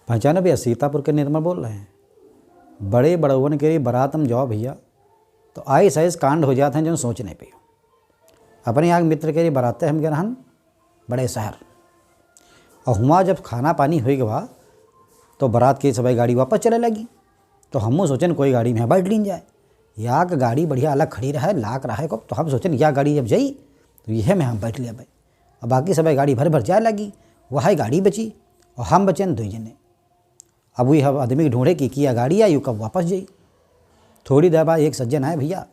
पहचाने भैया? सीतापुर के निर्मल बोल रहे हैं। बड़े बड़वन के बारात हम जाओ भैया तो आई सैज कांड हो जाते हैं जो सोचने पे। अपने यहाँ मित्र के बाराते हम गए रहन बड़े शहर, और हुआ जब खाना पानी हो गया तो बारात की सभी गाड़ी वापस चले लगी। तो हम सोचन कोई गाड़ी में बैठ लीन जाए, या कि गाड़ी बढ़िया अलग खड़ी रहे लाक रहे को। तो हम सोचन या गाड़ी जब जाई तो यह में हम बैठ लिया भाई। और बाकी सभी गाड़ी भर भर जाए लगी, वही गाड़ी बची और हम बचे न 2 जने। अब वही हम आदमी ढूंढे कि किया गाड़ी आई कब वापस जाई। थोड़ी देर बाद एक सज्जन आए भैया,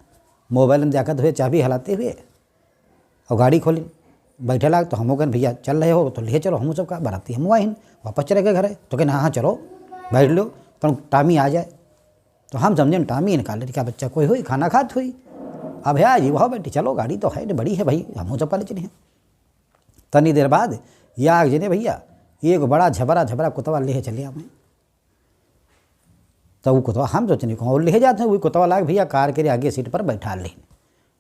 मोबाइल में देखते हुए चाबी हलाते हुए और गाड़ी खोली बैठे लाग। तो हम कहन भैया चल रहे हो तो ले चलो, हम सब का बाराती हम आइन वापस चले गए घरे। तो कहना हाँ चलो बैठ लो तो टामी आ जाए। तो हम समझे टामी निकाल क्या बच्चा कोई हुई खाना खात हुई। अब है जी वहाँ बैठी, चलो गाड़ी तो है बड़ी है भाई, हम सब का ले चले हैं। तनी देर बाद या आग जने भैया एक बड़ा झबरा कुतवा ले चले हमें। तो वो कुतवा हम सोचने को और ले जाते हैं, वही कुतवा लाग भैया कार के आगे सीट पर बैठा ले।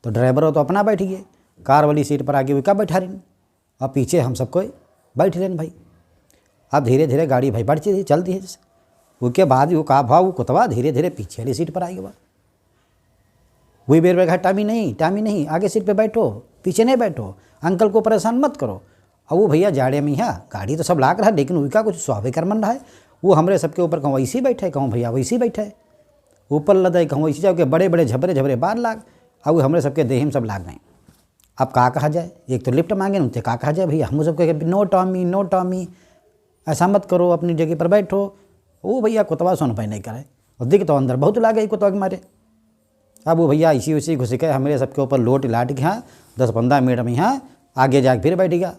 तो ड्राइवर तो अपना बैठ गए, कार वाली सीट पर आगे का बैठा रही और पीछे हम सबको बैठ लेन भाई। अब धीरे धीरे गाड़ी भाई बढ़ती थी चलती है जैसे। उसके बाद वो का भाव वो कुतवा धीरे धीरे पीछे वाली सीट पर आ गया। वही बेर बेर टामी नहीं आगे सीट पे बैठो, पीछे नहीं बैठो, अंकल को परेशान मत करो। अब वो भैया जाड़े में यहाँ गाड़ी तो सब लाग रहा है, लेकिन उसका कुछ स्वाभाविक मन रहा है। वो हमारे सबके ऊपर कहूँ वैसे ही बैठे, कहूँ भैया वैसे ही बैठे ऊपर लदाई, कहूँ वैसे जाओ के बड़े बड़े झबरे बार लाग। अब वो हमारे सबके देह में सब लाग गए। अब का कहा जाए, एक तो लिफ्ट मांगे उनसे का कहा जाए भैया। हम सब कहे नो टॉमी ऐसा मत करो, अपनी जगह पर बैठो। वो भैया कुतवा सुन पाए नहीं करे और दिख तो अंदर बहुत लागे कुतवा के मारे। अब वो भैया इसी उसी घुस के हमारे सबके ऊपर लोट लाट के यहाँ 10-15 मिनट में यहाँ आगे जाके फिर बैठ गया।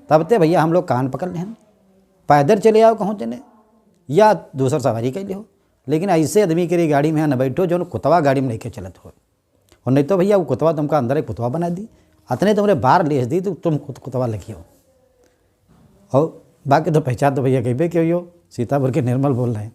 तब ते भैया हम लोग कान पकड़ लें, पैदल चले आओ कहूँ चले या दूसरा सवारी कर हो, लेकिन ऐसे आदमी के गाड़ी में यहाँ न बैठो जो कुतवा गाड़ी में लेके चलत हो। और नहीं तो भैया वो कुतवा तुमका अंदर एक कुतवा बना दी, अतने तुमने बाहर ले दी तो तुम कुतवा लगी हो। और बाकी तो पहचान तो भैया कहीं पे क्यों हो, सीतापुर के निर्मल बोल रहे हैं।